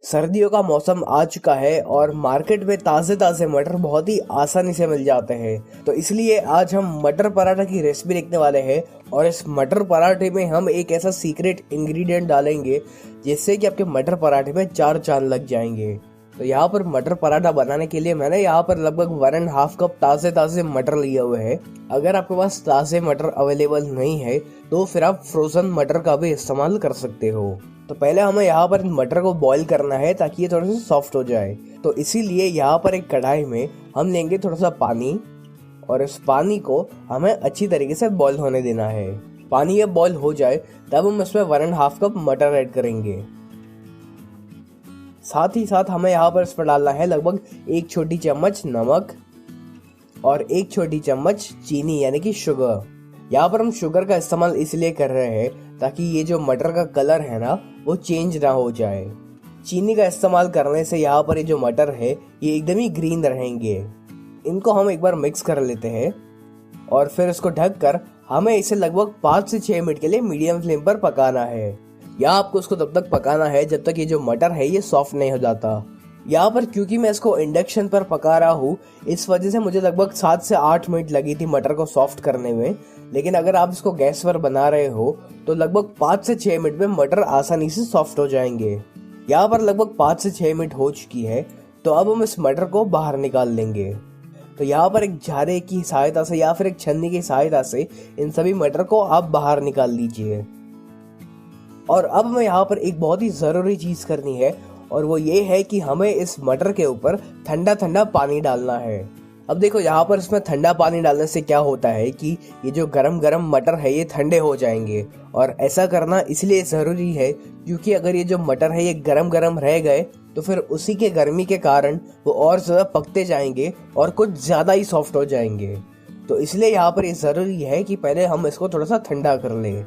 सर्दियों का मौसम आ चुका है और मार्केट में ताज़े ताज़े मटर बहुत ही आसानी से मिल जाते हैं। तो इसलिए आज हम मटर पराठा की रेसिपी देखने वाले हैं और इस मटर पराठे में हम एक ऐसा सीक्रेट इंग्रेडिएंट डालेंगे जिससे कि आपके मटर पराठे में चार चांद लग जाएंगे। तो यहाँ पर मटर पराठा बनाने के लिए मैंने यहाँ पर लगभग 1.5 कप ताज़े ताज़े मटर लिए हुए हैं। अगर आपके पास ताज़े मटर अवेलेबल नहीं है तो फिर आप फ्रोजन मटर का भी इस्तेमाल कर सकते हो। तो पहले हमें यहाँ पर मटर को बॉईल करना है ताकि ये थोड़ा सा सॉफ्ट हो जाए। तो इसीलिए यहाँ पर एक कढ़ाई में हम लेंगे थोड़ा सा पानी और इस पानी को हमें अच्छी तरीके से बॉईल होने देना है। पानी ये बॉईल हो जाए तब हम इसमें 1.5 कप मटर ऐड करेंगे। साथ ही साथ हमें यहाँ पर इसमें डालना है लगभग 1 छोटी चम्मच नमक और 1 छोटी चम्मच चीनी यानी कि शुगर। यहाँ पर हम शुगर का इस्तेमाल इसलिए कर रहे हैं ताकि ये जो मटर का कलर है ना वो चेंज ना हो जाए। चीनी का इस्तेमाल करने से यहाँ पर ये जो मटर है ये एकदम ही ग्रीन रहेंगे। इनको हम एक बार मिक्स कर लेते हैं और फिर इसको ढककर हमें इसे लगभग 5 से 6 मिनट के लिए मीडियम फ्लेम पर पकाना है। यहाँ आपको इसको तब तक पकाना है जब तक ये जो मटर है ये सॉफ्ट नहीं हो जाता। यहाँ पर क्योंकि मैं इसको इंडक्शन पर पका रहा हूँ इस वजह से मुझे लगभग 7 से 8 मिनट लगी थी मटर को सॉफ्ट करने में। लेकिन अगर आप इसको गैस पर बना रहे हो तो लगभग 5 से 6 मिनट में मटर आसानी से सॉफ्ट हो जाएंगे। यहाँ पर लगभग 5 से 6 मिनट हो चुकी है तो अब हम इस मटर को बाहर निकाल लेंगे। तो यहाँ पर एक झारे की सहायता से या फिर एक छन्नी की सहायता से इन सभी मटर को आप बाहर निकाल लीजिए। और अब हमें यहाँ पर एक बहुत ही जरूरी चीज करनी है और वो ये है कि हमें इस मटर के ऊपर ठंडा ठंडा पानी डालना है। अब देखो यहाँ पर इसमें ठंडा पानी डालने से क्या होता है कि ये जो गरम गरम मटर है ये ठंडे हो जाएंगे। और ऐसा करना इसलिए जरूरी है क्योंकि अगर ये जो मटर है ये गरम गरम रह गए तो फिर उसी के गर्मी के कारण वो और ज्यादा पकते जाएंगे और कुछ ज्यादा ही सॉफ्ट हो जाएंगे। तो इसलिए यहाँ पर ये जरूरी है कि पहले हम इसको थोड़ा सा ठंडा कर लें।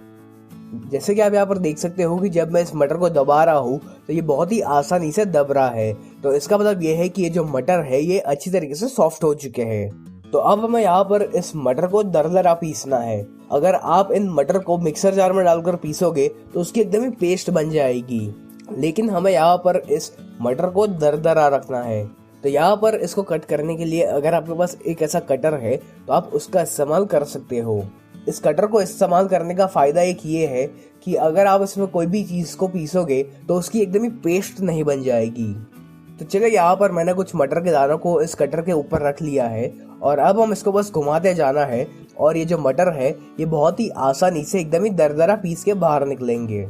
जैसे कि आप यहाँ पर देख सकते हो कि जब मैं इस मटर को दबा रहा हूँ तो ये बहुत ही आसानी से दब रहा है। तो इसका मतलब ये है कि ये जो मटर है ये अच्छी तरीके से सॉफ्ट हो चुके हैं। तो अब हमें यहाँ पर इस मटर को दरदरा पीसना है। अगर आप इन मटर को मिक्सर जार में डालकर पीसोगे तो उसकी एकदम ही पेस्ट बन जाएगी। लेकिन हमें यहाँ पर इस मटर को दरदरा रखना है। तो यहाँ पर इसको कट करने के लिए अगर आपके पास एक ऐसा कटर है तो आप उसका इस्तेमाल कर सकते हो। इस कटर को इस्तेमाल करने का फायदा एक ये है कि अगर आप इसमें कोई भी चीज को पीसोगे तो उसकी एकदम ही पेस्ट नहीं बन जाएगी। तो चलिए यहाँ पर मैंने कुछ मटर के दानों को इस कटर के ऊपर रख लिया है और अब हम इसको बस घुमाते जाना है और ये जो मटर है ये बहुत ही आसानी से एकदम ही दरदरा पीस के बाहर निकलेंगे।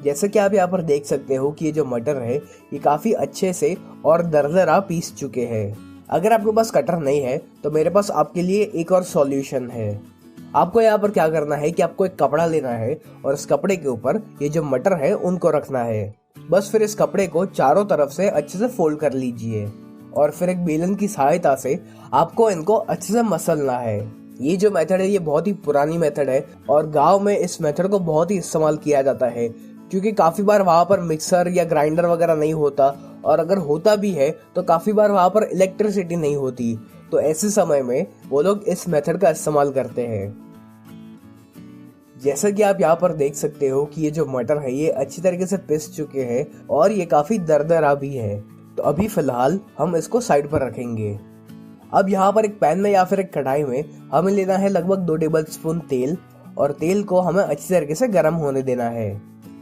जैसे कि आप यहाँ पर देख सकते हो कि ये जो मटर है ये काफी अच्छे से और दरदरा पीस चुके हैं। अगर आपके पास कटर नहीं है तो मेरे पास आपके लिए एक और सॉल्यूशन है। आपको यहाँ पर क्या करना है कि आपको एक कपड़ा लेना है और इस कपड़े के ऊपर ये जो मटर है उनको रखना है। बस फिर इस कपड़े को चारों तरफ से अच्छे से फोल्ड कर लीजिए और फिर एक बेलन की सहायता से आपको इनको अच्छे से मसलना है। ये जो मेथड है ये बहुत ही पुरानी मेथड है और गांव में इस मेथड को बहुत ही इस्तेमाल किया जाता है क्योंकि काफी बार वहां पर मिक्सर या ग्राइंडर वगैरह नहीं होता और अगर होता भी है तो काफी बार वहां पर इलेक्ट्रिसिटी नहीं होती। तो ऐसे समय में वो लोग इस मेथड का इस्तेमाल करते हैं। जैसा कि आप यहाँ पर देख सकते हो कि ये जो मटर है ये अच्छी तरीके से पिस चुके हैं और ये काफी दरदरा भी है। तो अभी फिलहाल हम इसको साइड पर रखेंगे। अब यहाँ पर एक पैन में या फिर एक कढ़ाई में हमें लेना है लगभग 2 टेबलस्पून तेल और तेल को हमें अच्छी तरीके से गर्म होने देना है।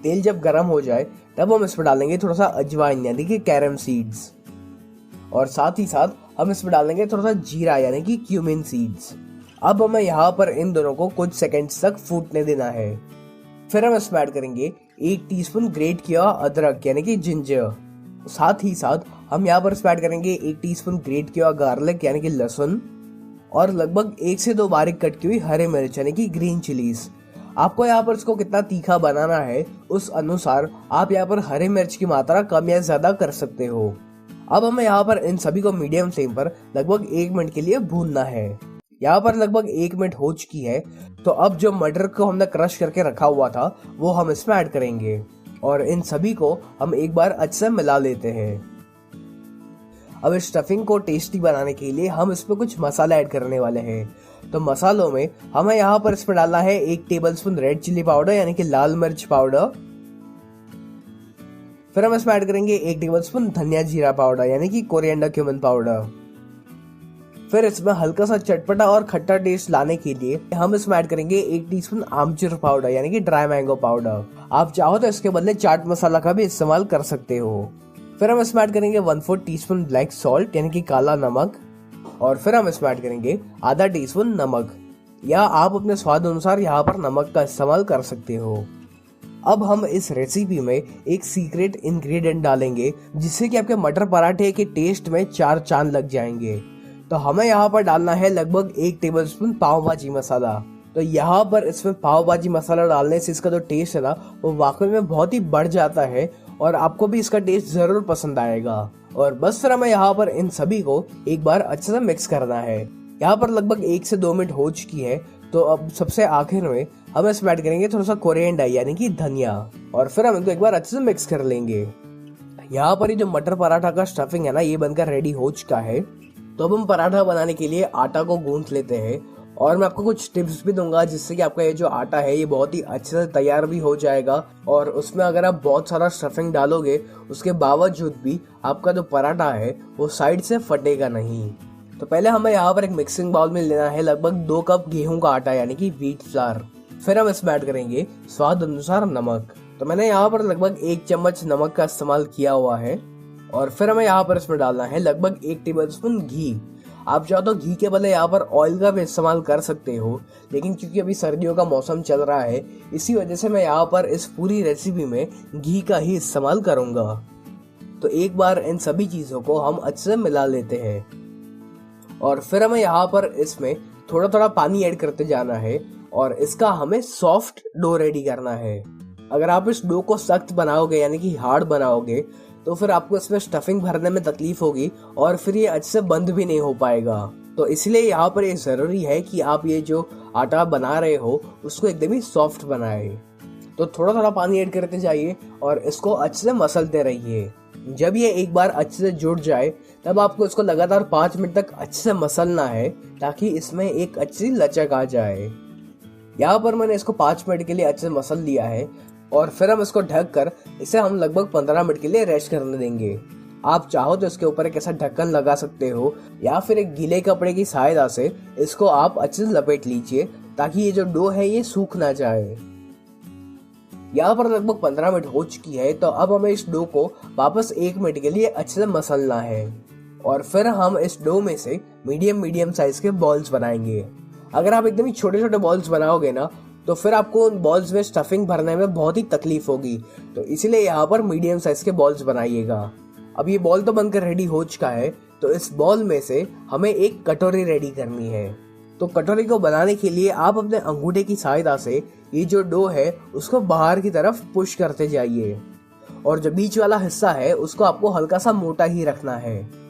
तेल जब गर्म हो जाए तब हम इसमें डालेंगे थोड़ा सा अजवाइन यानी कि कैरम सीड्स और साथ ही साथ हम इसमें डालेंगे थोड़ा सा जीरा यानी कि क्यूमिन सीड्स। अब हमें यहाँ पर इन दोनों को कुछ सेकंड्स तक फूटने देना है। फिर हम इसमें ऐड करेंगे 1 टीस्पून ग्रेट किया अदरक यानी कि जिंजर। साथ ही साथ हम यहाँ पर इसमें ऐड करेंगे 1 टीस्पून ग्रेट किया गार्लिक यानी कि लहसुन और लगभग 1 से 2 बारीक कट की हुई हरी मिर्च यानी कि ग्रीन चिलीज। आपको यहाँ पर इसको कितना तीखा बनाना है उस अनुसार आप यहाँ पर हरी मिर्च की मात्रा कम या ज्यादा कर सकते हो। अब हमें यहाँ पर इन सभी को मीडियम फ्लेम पर लगभग 1 मिनट के लिए भूनना है। यहाँ पर लगभग 1 मिनट हो चुकी है। तो अब जो मटर को हमने क्रश करके रखा हुआ था वो हम इसमें ऐड करेंगे और इन सभी को हम एक बार अच्छे से मिला लेते हैं। अब इस स्टफिंग को टेस्टी बनाने के लिए हम इसमें कुछ मसाला ऐड करने वाले हैं। तो मसालों में हमें यहाँ पर इसमें डालना है 1 टेबलस्पून रेड चिली पाउडर यानी कि लाल मिर्च पाउडर, फिर हम इसमें ऐड करेंगे 1 टेबलस्पून धनिया जीरा पाउडर यानी कि कोरिएंडर क्यूमिन पाउडर। फिर इसमें हल्का सा चटपटा और खट्टा टेस्ट लाने के लिए हम इसमें ऐड करेंगे 1 टीस्पून आमचूर पाउडर यानी कि ड्राई मैंगो पाउडर। आप चाहो तो इसके बदले चाट मसाला का भी इस्तेमाल कर सकते हो। फिर हम इसमें ऐड करेंगे 1/4 टीस्पून ब्लैक सॉल्ट यानी कि काला नमक। और फिर हम इसमें ऐड करेंगे आधा टीस्पून नमक, या आप अपने स्वाद अनुसार यहाँ पर नमक का इस्तेमाल कर सकते हो। अब हम इस रेसिपी में एक सीक्रेट इंग्रेडिएंट डालेंगे जिससे कि आपके मटर पराठे के टेस्ट में 4 चांद लग जाएंगे। तो हमें यहाँ पर डालना है लगभग 1 टेबलस्पून पाव भाजी मसाला। तो यहाँ पर इसमें पाव भाजी मसाला डालने से इसका जो टेस्ट है ना वो वाकई में बहुत ही बढ़ जाता है और आपको भी इसका टेस्ट जरूर पसंद आएगा। और बस फिर हमें यहाँ पर इन सभी को एक बार अच्छे से मिक्स करना है। यहाँ पर लगभग 1 से 2 मिनट हो चुकी है। तो अब सबसे आखिर में हम इसमें ऐड करेंगे थोड़ा सा कोरिएंडर यानी कि धनिया, और फिर हम इनको एक बार अच्छे से मिक्स कर लेंगे। यहाँ पर ये जो मटर पराठा का स्टफिंग है ना ये बनकर रेडी हो चुका है। तो अब हम पराठा बनाने के लिए आटा को गूंथ लेते हैं, और मैं आपको कुछ टिप्स भी दूंगा जिससे कि आपका ये जो आटा है ये बहुत ही अच्छे से तैयार भी हो जाएगा। और उसमें अगर आप बहुत सारा स्टफिंग डालोगे उसके बावजूद भी आपका जो पराठा है वो साइड से फटेगा नहीं। तो पहले हमें यहाँ पर एक मिक्सिंग बाउल में लेना है लगभग 2 कप गेहूं का आटा यानी कि व्हीट फ्लावर। फिर हम इसमें ऐड करेंगे स्वाद अनुसार नमक। तो मैंने यहाँ पर लगभग 1 चम्मच नमक का इस्तेमाल किया हुआ है। और फिर हमें यहाँ पर इसमें डालना है लगभग 1 टेबलस्पून घी। आप चाहो तो घी के बदले यहाँ पर ऑयल का भी इस्तेमाल कर सकते हो, लेकिन क्योंकि अभी सर्दियों का मौसम चल रहा है इसी वजह से मैं यहाँ पर इस पूरी रेसिपी में घी का ही इस्तेमाल करूंगा। तो एक बार इन सभी चीजों को हम अच्छे से मिला लेते हैं, और फिर हमें यहाँ पर इसमें थोड़ा थोड़ा पानी ऐड करते जाना है और इसका हमें सॉफ्ट डो रेडी करना है। अगर आप इस डो को सख्त बनाओगे यानी कि हार्ड बनाओगे तो फिर आपको इसमें स्टफिंग भरने में तकलीफ होगी और फिर ये अच्छे से बंद भी नहीं हो पाएगा। तो इसलिए यहाँ पर ये जरूरी है कि आप ये जो आटा बना रहे हो उसको एकदम ही सॉफ्ट बनाए। तो थोड़ा थोड़ा पानी ऐड करते जाइए और इसको अच्छे से मसलते रहिए। जब ये एक बार अच्छे से जुड़ जाए तब आपको इसको लगातार 5 मिनट तक अच्छे से मसलना है ताकि इसमें एक अच्छी लचक आ जाए। यहाँ पर मैंने इसको 5 मिनट के लिए अच्छे से मसल लिया है और फिर हम इसको ढक कर इसे हम लगभग 15 मिनट के लिए रेस्ट करने देंगे। आप चाहो तो इसके ऊपर एक ऐसा ढक्कन लगा सकते हो या फिर एक गीले कपड़े की सहायता से इसको आप अच्छे से लपेट लीजिए ताकि ये जो डो है ये सूख ना जाए। यहाँ पर लगभग 15 मिनट हो चुकी है। तो अब हमें इस डो को वापस 1 मिनट के लिए अच्छे से मसलना है और फिर हम इस डो में से मीडियम साइज के बॉल्स बनाएंगे। अगर आप एकदम ही छोटे छोटे बॉल्स बनाओगे ना तो फिर आपको उन बॉल्स में स्टफिंग भरने में बहुत ही तकलीफ होगी। तो इसीलिए यहाँ पर मीडियम साइज के बॉल्स बनाइएगा। अब ये बॉल तो बनकर रेडी हो चुका है। तो इस बॉल में से हमें एक कटोरी रेडी करनी है। तो कटोरी को बनाने के लिए आप अपने अंगूठे की सहायता से ये जो डो है उसको बाहर की तरफ पुश करते जाइए और जो बीच वाला हिस्सा है उसको आपको हल्का सा मोटा ही रखना है।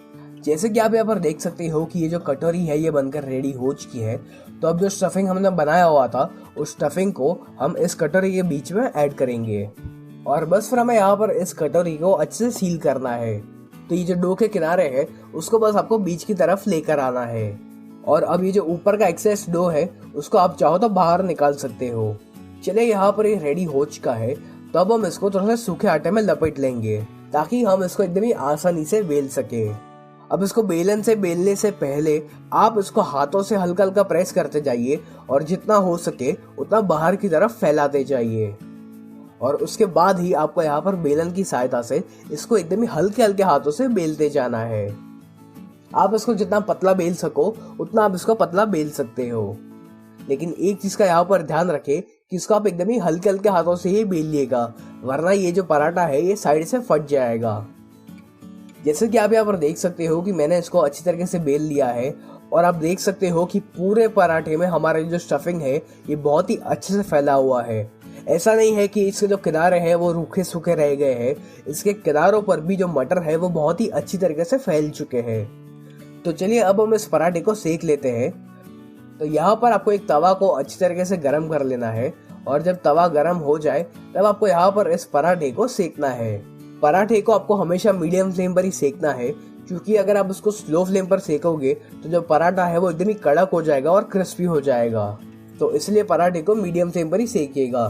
जैसे कि आप यहाँ पर देख सकते हो कि ये जो कटोरी है ये बनकर रेडी हो चुकी है। तो अब जो स्टफिंग हमने बनाया हुआ था उस स्टफिंग को हम इस कटोरी के बीच में ऐड करेंगे और बस फिर हमें यहाँ पर इस कटोरी को अच्छे से सील करना है। तो ये जो डो के किनारे है उसको बस आपको बीच की तरफ लेकर आना है और अब ये जो ऊपर का एक्सेस डो है उसको आप चाहो तो बाहर निकाल सकते हो। चलिए यहाँ पर ये रेडी हो चुका है। तो अब हम इसको थोड़ा सा सूखे आटे में लपेट लेंगे ताकि हम इसको एकदम ही आसानी से बेल सके। अब इसको बेलन से बेलने से पहले आप इसको हाथों से हल्का हल्का प्रेस करते जाइए और जितना हो सके उतना बाहर की तरफ फैलाते जाइए और उसके बाद ही आपको यहाँ पर बेलन की सहायता से इसको एकदम ही हल्के हल्के हाथों से बेलते जाना है। आप इसको जितना पतला बेल सको उतना आप इसको पतला बेल सकते हो, लेकिन एक चीज का यहाँ पर ध्यान रखें कि इसको आप एकदम ही हल्के हल्के हाथों से ही बेल लिएगा, वरना ये जो पराठा है ये साइड से फट जाएगा। जैसे कि आप यहाँ पर देख सकते हो कि मैंने इसको अच्छी तरीके से बेल लिया है और आप देख सकते हो कि पूरे पराठे में हमारा जो स्टफिंग है ये बहुत ही अच्छे से फैला हुआ है। ऐसा नहीं है कि इसके जो किनारे हैं वो रूखे सूखे रह गए हैं, इसके किनारों पर भी जो मटर है वो बहुत ही अच्छी तरीके से फैल चुके हैं। तो चलिए अब हम इस पराठे को सेक लेते हैं। तो यहाँ पर आपको एक तवा को अच्छी तरीके से गर्म कर लेना है और जब तवा गर्म हो जाए तब आपको यहाँ पर इस पराठे को सेकना है। पराठे को आपको हमेशा मीडियम फ्लेम पर ही सेकना है, क्योंकि अगर आप उसको स्लो फ्लेम पर सेकोगे तो जो पराठा है वो एकदम ही कड़क हो जाएगा और क्रिस्पी हो जाएगा। तो इसलिए पराठे को मीडियम फ्लेम पर ही सेकिएगा।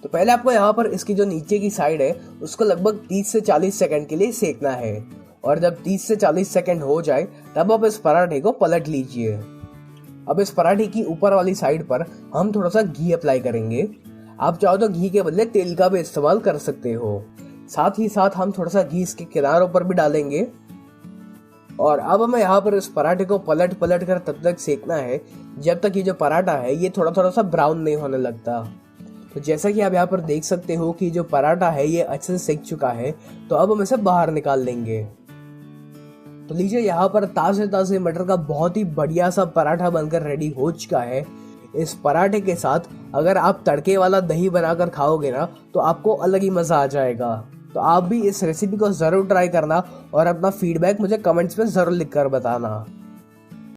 तो पहले आपको यहाँ पर इसकी जो नीचे की साइड है उसको लगभग 30 से 40 सेकंड के लिए सेकना है। और जब 30 से 40 सेकंड हो जाए तब आप इस पराठे को पलट लीजिए। अब इस पराठे की ऊपर वाली साइड पर हम थोड़ा सा घी अप्लाई करेंगे। आप चाहो तो घी के बदले तेल का भी इस्तेमाल कर सकते हो। साथ ही साथ हम थोड़ा सा घी इसके किनारों पर भी डालेंगे। और अब हमें यहाँ पर इस पराठे को पलट पलट कर तब तक सेकना है जब तक ये जो पराठा है ये थोड़ा थोड़ा सा ब्राउन नहीं होने लगता। तो जैसा कि आप यहाँ पर देख सकते हो कि जो पराठा है ये अच्छे से सेक चुका है, तो अब हम इसे बाहर निकाल लेंगे। तो लीजिए यहाँ पर ताजे ताजे मटर का बहुत ही बढ़िया सा पराठा बनकर रेडी हो चुका है। इस पराठे के साथ अगर आप तड़के वाला दही बनाकर खाओगे ना तो आपको अलग ही मजा आ जाएगा। तो आप भी इस रेसिपी को जरूर ट्राई करना और अपना फीडबैक मुझे कमेंट्स में जरूर लिखकर बताना।